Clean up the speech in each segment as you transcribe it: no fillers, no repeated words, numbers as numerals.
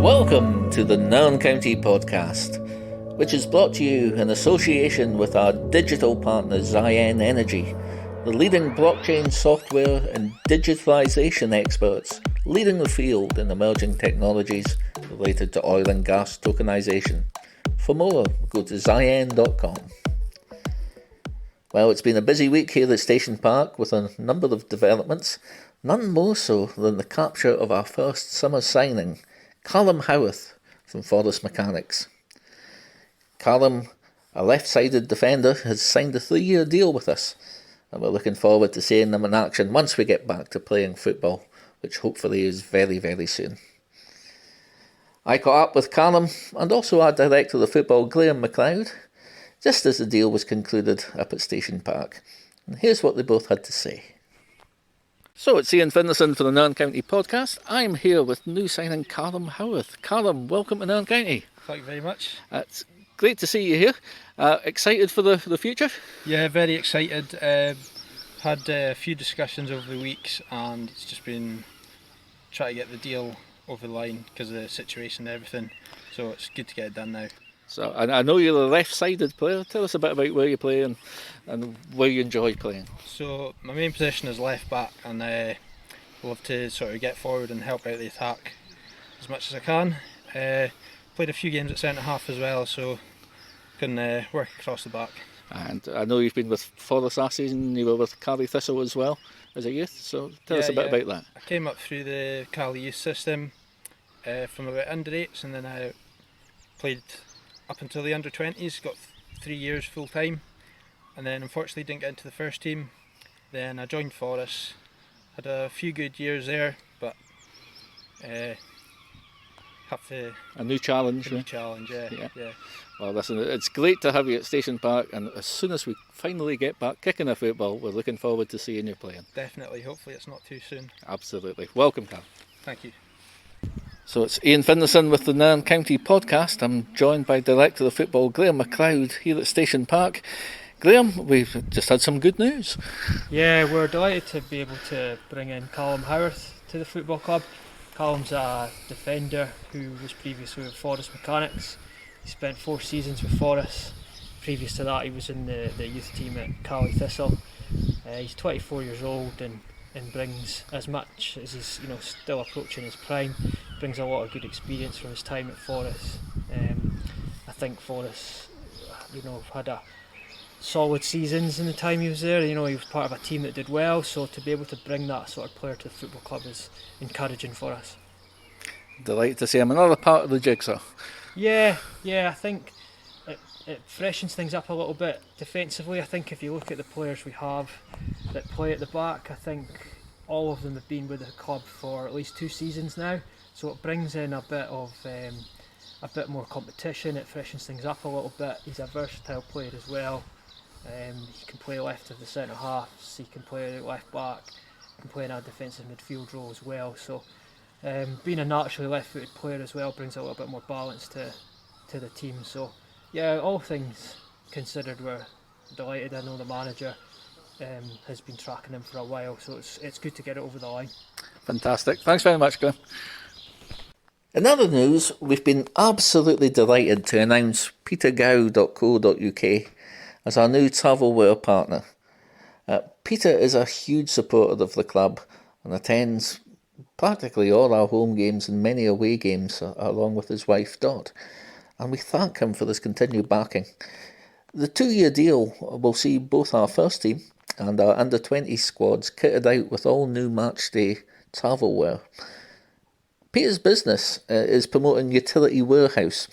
Welcome to the Nairn County Podcast, which is brought to you in association with our digital partner Ziyen Energy, the leading blockchain software and digitalisation experts leading the field in emerging technologies related to oil and gas tokenisation. For more, go to ziyen.com. Well, it's been a busy week here at Station Park with a number of developments, none more so than the capture of our first summer signing, Calum Howarth from Forest Mechanics. Calum, a left-sided defender, has signed a 3-year deal with us, and we're looking forward to seeing them in action once we get back to playing football, which hopefully is very, very soon. I caught up with Calum and also our director of football, Graham McLeod, just as the deal was concluded up at Station Park. And here's what they both had to say. So it's Ian Finlayson for the Nairn County Podcast. I'm here with new signing Calum Howarth. Calum, welcome to Nairn County. Thank you very much. It's great to see you here. Excited for the future? Yeah, very excited. Had a few discussions over the weeks, and it's just been trying to get the deal over the line because of the situation and everything. So it's good to get it done now. So I know you're a left-sided player. Tell us a bit about where you play and where you enjoy playing. So my main position is left back, and I love to sort of get forward and help out the attack as much as I can. Played a few games at centre half as well, so can work across the back. And I know you've been with Forest last season. You were with Carly Thistle as well as a youth. So tell us a bit about that. I came up through the Cali youth system from about under 8s, and then I played up until the under 20s, got 3 years full time, and then unfortunately didn't get into the first team. Then I joined Forest, had a few good years there, but have to... A new challenge. Yeah. Well, listen, it's great to have you at Station Park, and as soon as we finally get back kicking a football, we're looking forward to seeing you playing. Definitely, hopefully it's not too soon. Absolutely. Welcome, Cal. Thank you. So it's Ian Finlayson with the Nairn County Podcast. I'm joined by Director of Football Graham McLeod here at Station Park. Graham, we've just had some good news. Yeah, we're delighted to be able to bring in Calum Howarth to the football club. Calum's a defender who was previously with Forest Mechanics. He spent 4 seasons with Forest. Previous to that, he was in the youth team at Carly Thistle. He's 24 years old and brings, as much as he's still approaching his prime, brings a lot of good experience from his time at Forest. I think Forest, had a solid seasons in the time he was there. He was part of a team that did well, so to be able to bring that sort of player to the football club is encouraging for us. Delighted to see him. Another part of the jigsaw. Yeah, I think it freshens things up a little bit defensively. I think if you look at the players we have that play at the back, I think all of them have been with the club for at least 2 seasons now, so it brings in a bit more competition. It freshens things up a little bit. He's a versatile player as well. He can play left of the centre halves, he can play left back, he can play in a defensive midfield role as well, so being a naturally left-footed player as well brings a little bit more balance to the team. So yeah, all things considered, we're delighted. I know the manager has been tracking him for a while, so it's good to get it over the line. Fantastic. Thanks very much, Graham. In other news, we've been absolutely delighted to announce petergow.co.uk as our new travelwear partner. Peter is a huge supporter of the club and attends practically all our home games and many away games along with his wife Dot, and we thank him for his continued backing. The 2-year deal will see both our first team and our under-20 squads kitted out with all new matchday travelwear. Peter's business is promoting Utility Warehouse,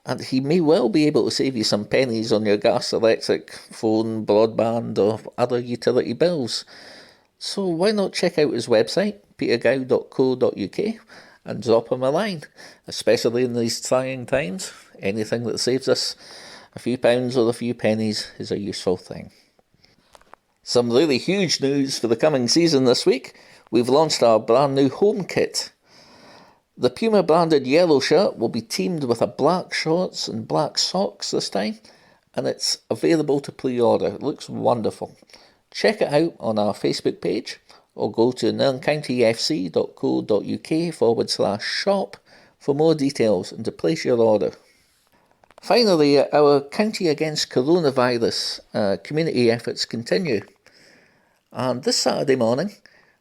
and he may well be able to save you some pennies on your gas, electric, phone, broadband or other utility bills. So why not check out his website, petergow.co.uk, and drop him a line, especially in these trying times. Anything that saves us a few pounds or a few pennies is a useful thing. Some really huge news for the coming season this week. We've launched our brand new home kit. The Puma branded yellow shirt will be teamed with a black shorts and black socks this time, and it's available to pre-order. It looks wonderful. Check it out on our Facebook page or go to nairncountyfc.co.uk/shop for more details and to place your order. Finally, our County Against Coronavirus community efforts continue. And this Saturday morning,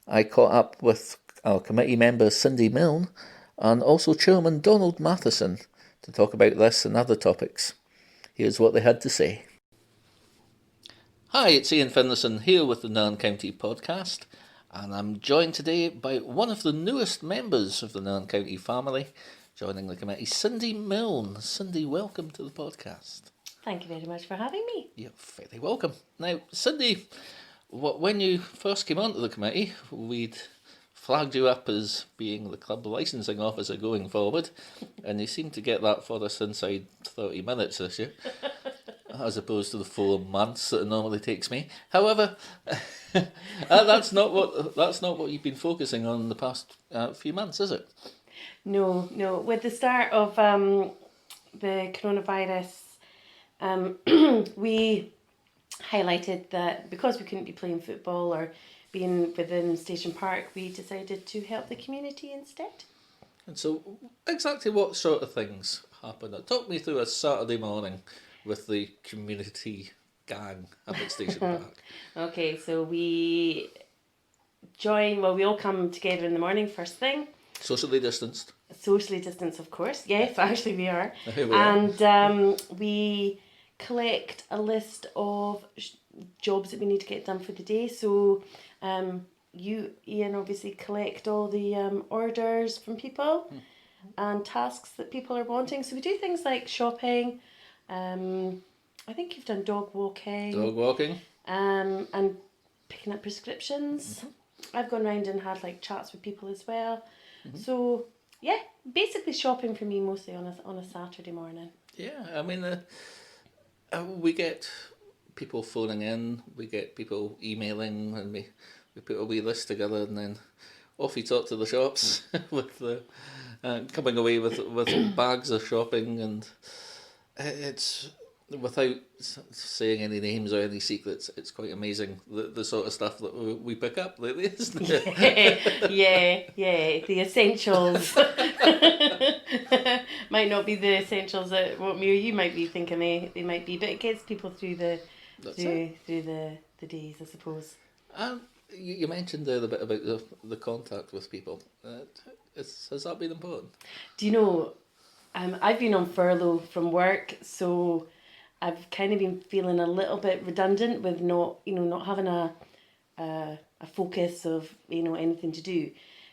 I caught up with our committee member Cindy Milne and also Chairman Donald Matheson to talk about this and other topics. Here's what they had to say. Hi, it's Ian Finlayson here with the Nairn County podcast, and I'm joined today by one of the newest members of the Nairn County family, joining the committee, Cindy Milne. Cindy, welcome to the podcast. Thank you very much for having me. You're very welcome. Now, Cindy, when you first came onto the committee, we'd flagged you up as being the club licensing officer going forward, and you seem to get that for us inside 30 minutes this year, as opposed to the 4 months that it normally takes me. However, that's not what you've been focusing on in the past few months, is it? No. With the start of the coronavirus, we highlighted that because we couldn't be playing football or being within Station Park, we decided to help the community instead. And so, exactly what sort of things happened? Talk me through a Saturday morning with the community gang up at Station Park. Okay, so we all come together in the morning first thing. Socially distanced. Socially distanced, of course. Yes, actually we are. Here we are. And we collect a list of jobs that we need to get done for the day. So you, Ian, obviously collect all the orders from people and tasks that people are wanting. So we do things like shopping. I think you've done dog walking. Dog walking. And picking up prescriptions. I've gone round and had like chats with people as well. So yeah, basically shopping for me mostly on a Saturday morning. Yeah, I mean, we get people phoning in, we get people emailing, and we put a wee list together, and then off we talk to the shops with the coming away with bags of shopping, and it's, without saying any names or any secrets, it's quite amazing the sort of stuff that we pick up lately, isn't it? Yeah, the essentials. Might not be the essentials that what me or you might be thinking they might be, but it gets people through the days, I suppose. And you mentioned there a bit about the contact with people. Has that been important? Do you know, I've been on furlough from work, so I've kind of been feeling a little bit redundant with not having a focus of anything to do.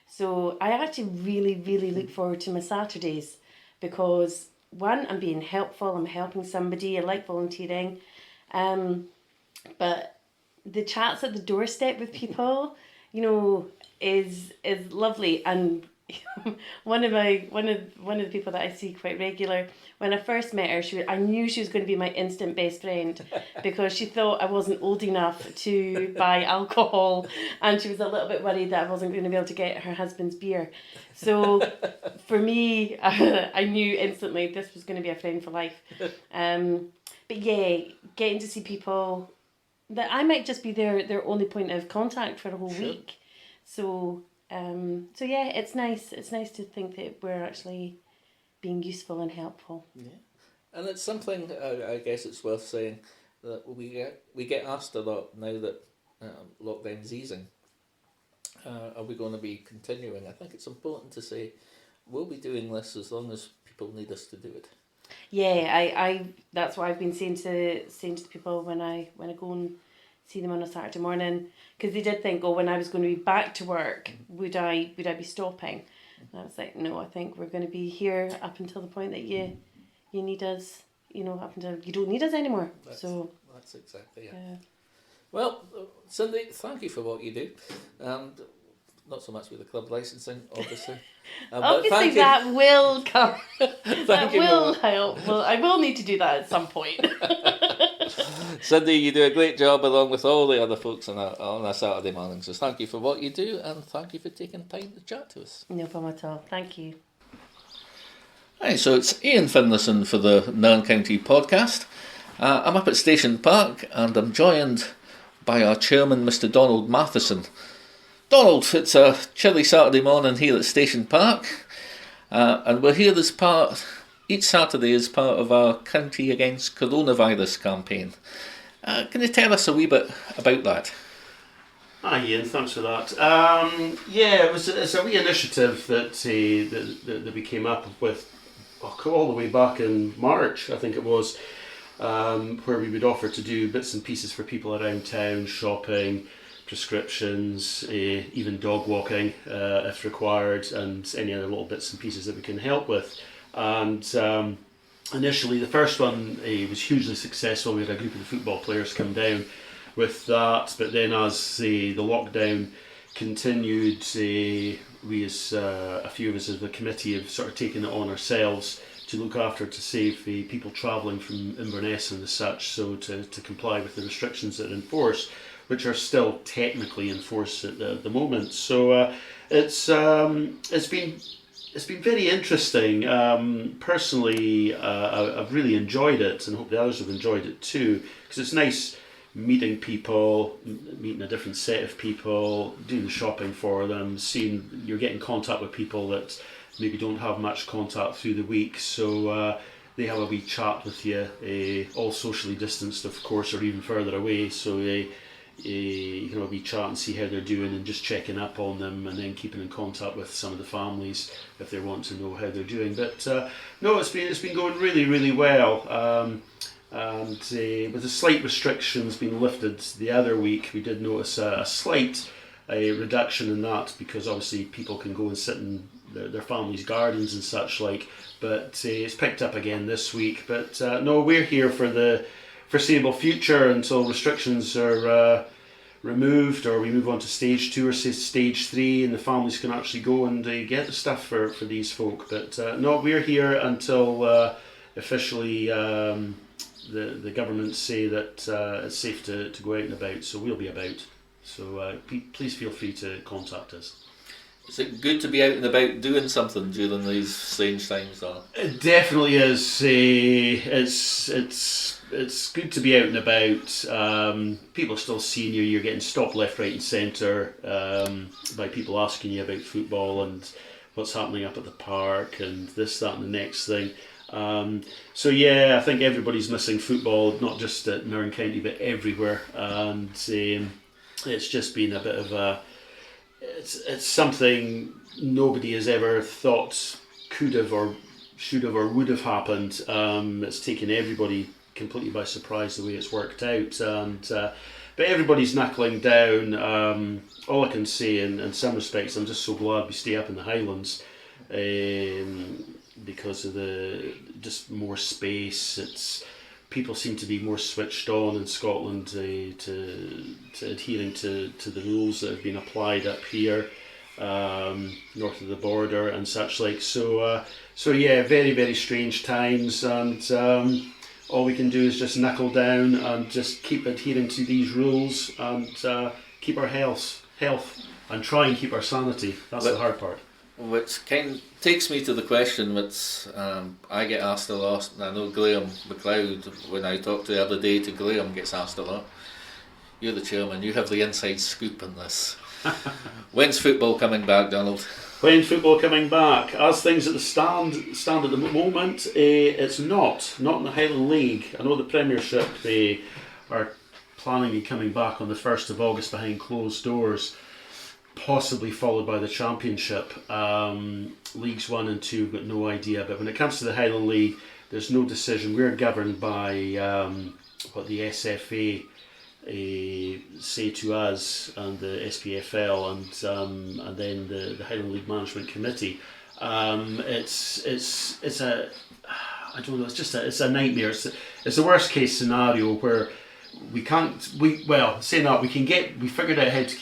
So I actually really look forward to my Saturdays because one, I'm being helpful, I'm helping somebody, I like volunteering, but the chats at the doorstep with people, is lovely. And one of the people that I see quite regular, when I first met her, I knew she was going to be my instant best friend because she thought I wasn't old enough to buy alcohol, and she was a little bit worried that I wasn't going to be able to get her husband's beer. So for me, I knew instantly this was going to be a friend for life. But yeah, getting to see people that I might just be their only point of contact for a whole week. So yeah, it's nice. It's nice to think that we're actually being useful and helpful. Yeah, and it's something I guess it's worth saying that we get asked a lot now that lockdown's easing. Are we going to be continuing? I think it's important to say we'll be doing this as long as people need us to do it. Yeah, I that's what I've been saying to people when I go and see them on a Saturday morning, because they did think, when I was going to be back to work, would I be stopping? And I was like, no, I think we're going to be here up until the point that you need us, up until you don't need us anymore. That's exactly it. Yeah. Well, Cindy, thank you for what you do, and not so much with the club licensing, obviously. Obviously, that will come. That will help. Well, I will need to do that at some point. Cindy, you do a great job along with all the other folks on a Saturday morning. So thank you for what you do, and thank you for taking time to chat to us. No problem at all. Thank you. Hi, so it's Ian Finlayson for the Nairn County podcast. I'm up at Station Park, and I'm joined by our chairman, Mr. Donald Matheson. Donald, it's a chilly Saturday morning here at Station Park, And we're here as part, each Saturday as part of our County Against Coronavirus campaign. Can you tell us a wee bit about that? Hi Ian, thanks for that. It's a wee initiative that we came up with all the way back in March, I think it was, where we would offer to do bits and pieces for people around town, shopping, prescriptions, even dog walking if required, and any other little bits and pieces that we can help with. And initially, the first one was hugely successful. We had a group of the football players come down with that, but then as the lockdown continued, we as a few of us as the committee have sort of taken it on ourselves to look after, to save people travelling from Inverness and as such, so to comply with the restrictions that are in force, which are still technically in force at the moment. So it's been very interesting. Personally, I've really enjoyed it, and hope the others have enjoyed it too, because it's nice meeting people, meeting a different set of people, doing the shopping for them, seeing you're getting contact with people that maybe don't have much contact through the week, so they have a wee chat with you, all socially distanced of course, or even further away, so you can have a wee chat and see how they're doing, and just checking up on them, and then keeping in contact with some of the families if they want to know how they're doing. But no, it's been going really, really well. And with the slight restrictions being lifted the other week, we did notice a slight reduction in that, because obviously people can go and sit in their families' gardens and such like, but it's picked up again this week. But no, we're here for the foreseeable future until restrictions are removed, or we move on to stage 2 or stage 3, and the families can actually go and get the stuff for these folk. But no, we're here until officially the governments say that it's safe to go out and about, so we'll be about. So please feel free to contact us. Is it good to be out and about doing something during these strange times? Or? It definitely is. It's good to be out and about. People are still seeing you. You're getting stopped left, right, and centre by people asking you about football and what's happening up at the park and this, that, and the next thing. So yeah, I think everybody's missing football, not just at Mirren County but everywhere, and it's just been a bit of a. It's something nobody has ever thought could have or should have or would have happened. It's taken everybody completely by surprise the way it's worked out, and but everybody's knuckling down. All I can say, in some respects, I'm just so glad we stay up in the Highlands, because of the just more space. It's people seem to be more switched on in Scotland to adhering to the rules that have been applied up here, north of the border and such like. So yeah, very, very strange times, and all we can do is just knuckle down and just keep adhering to these rules, and keep our health, and try and keep our sanity. That's the hard part. Which kind of takes me to the question which I get asked a lot, and I know Graham McLeod, when I talked the other day to Graham, gets asked a lot. You're the chairman, you have the inside scoop on this. When's football coming back, Donald? When's football coming back? As things at the stand at the moment, it's not in the Highland League. I know the Premiership are planning on coming back on the 1st of August behind closed doors, possibly followed by the Championship. Leagues 1 and 2, got no idea. But when it comes to the Highland League, there's no decision. We're governed by what the SFA say to us, and the SPFL, and then the Highland League Management Committee. It's a, I don't know. It's a nightmare. It's the worst case scenario where we figured out how to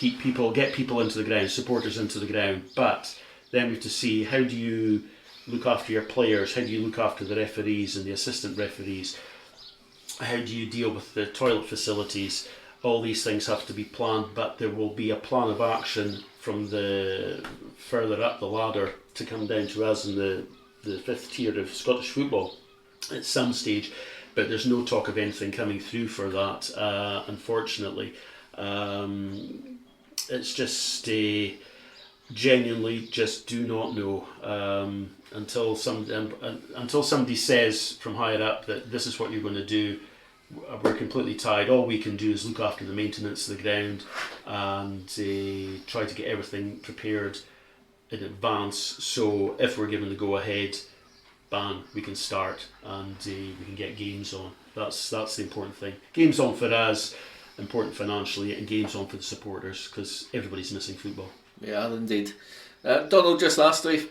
get people into the ground, supporters into the ground, but then we have to see, how do you look after your players, how do you look after the referees and the assistant referees, how do you deal with the toilet facilities. All these things have to be planned, but there will be a plan of action from the further up the ladder to come down to us in the 5th tier of Scottish football at some stage. But there's no talk of anything coming through for that, unfortunately. It's just genuinely just do not know. until somebody says from higher up that this is what you're going to do, we're completely tied. All we can do is look after the maintenance of the ground and try to get everything prepared in advance. So if we're given the go ahead, bang, we can start and we can get games on. That's the important thing. Games on for us, important financially, and games on for the supporters, because everybody's missing football. Yeah, indeed. Donald, just lastly,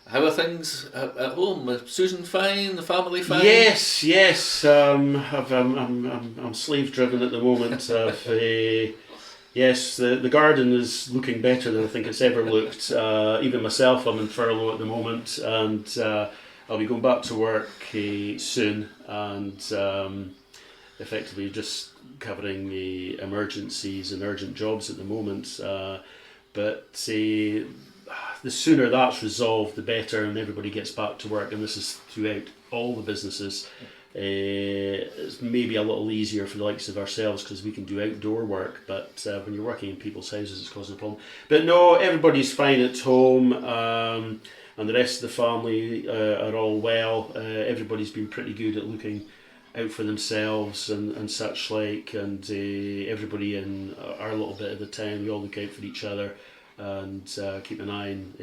how are things at home? Is Susan fine? The family fine? Yes. I'm slave driven at the moment. Yes, the garden is looking better than I think it's ever looked. Even myself, I'm in furlough at the moment, and I'll be going back to work soon, and effectively just covering the emergencies and urgent jobs at the moment. But the sooner that's resolved, the better, and everybody gets back to work. And this is throughout all the businesses. It's maybe a little easier for the likes of ourselves because we can do outdoor work, but when you're working in people's houses, it's causing a problem. But no, everybody's fine at home, and the rest of the family are all well. Everybody's been pretty good at looking out for themselves and such like, and everybody in our little bit of the town, we all look out for each other and keep an eye on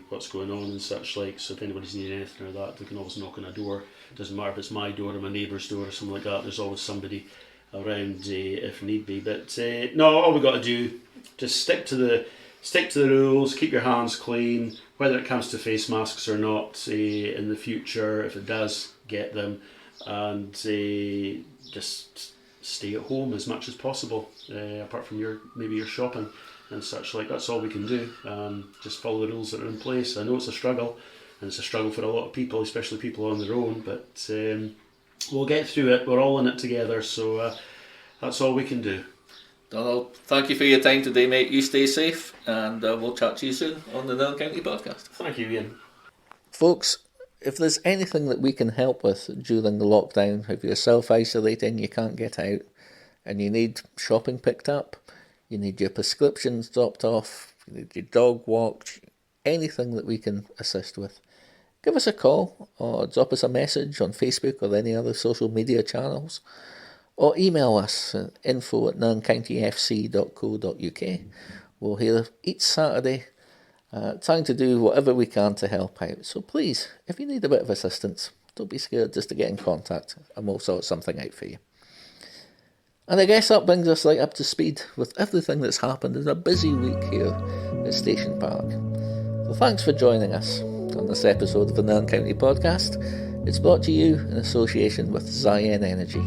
what's going on and such like. So if anybody's needing anything or that, they can always knock on a door. Doesn't matter if it's my door or my neighbour's door or something like that. There's always somebody around if need be. But no, all we got to do, just stick to the rules. Keep your hands clean. Whether it comes to face masks or not in the future, if it does, get them, and just stay at home as much as possible. Apart from your shopping and such like, that's all we can do. Just follow the rules that are in place. I know it's a struggle, and it's a struggle for a lot of people, especially people on their own, but we'll get through it. We're all in it together, so that's all we can do. Donald, thank you for your time today, mate. You stay safe, and we'll chat to you soon on the Nairn County Podcast. Thank you, Ian. Folks, if there's anything that we can help with during the lockdown, if you're self-isolating, you can't get out, and you need shopping picked up, you need your prescriptions dropped off, you need your dog walked, anything that we can assist with, give us a call or drop us a message on Facebook or any other social media channels, or email us at info@nairncountyfc.co.uk. We're here each Saturday trying to do whatever we can to help out. So please, if you need a bit of assistance, don't be scared just to get in contact and we'll sort something out for you. And I guess that brings us right up to speed with everything that's happened in a busy week here at Station Park. So thanks for joining us on this episode of the Nairn County Podcast. It's brought to you in association with Ziyen Energy.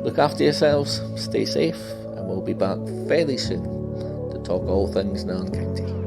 Look after yourselves, stay safe, and we'll be back very soon to talk all things Nairn County.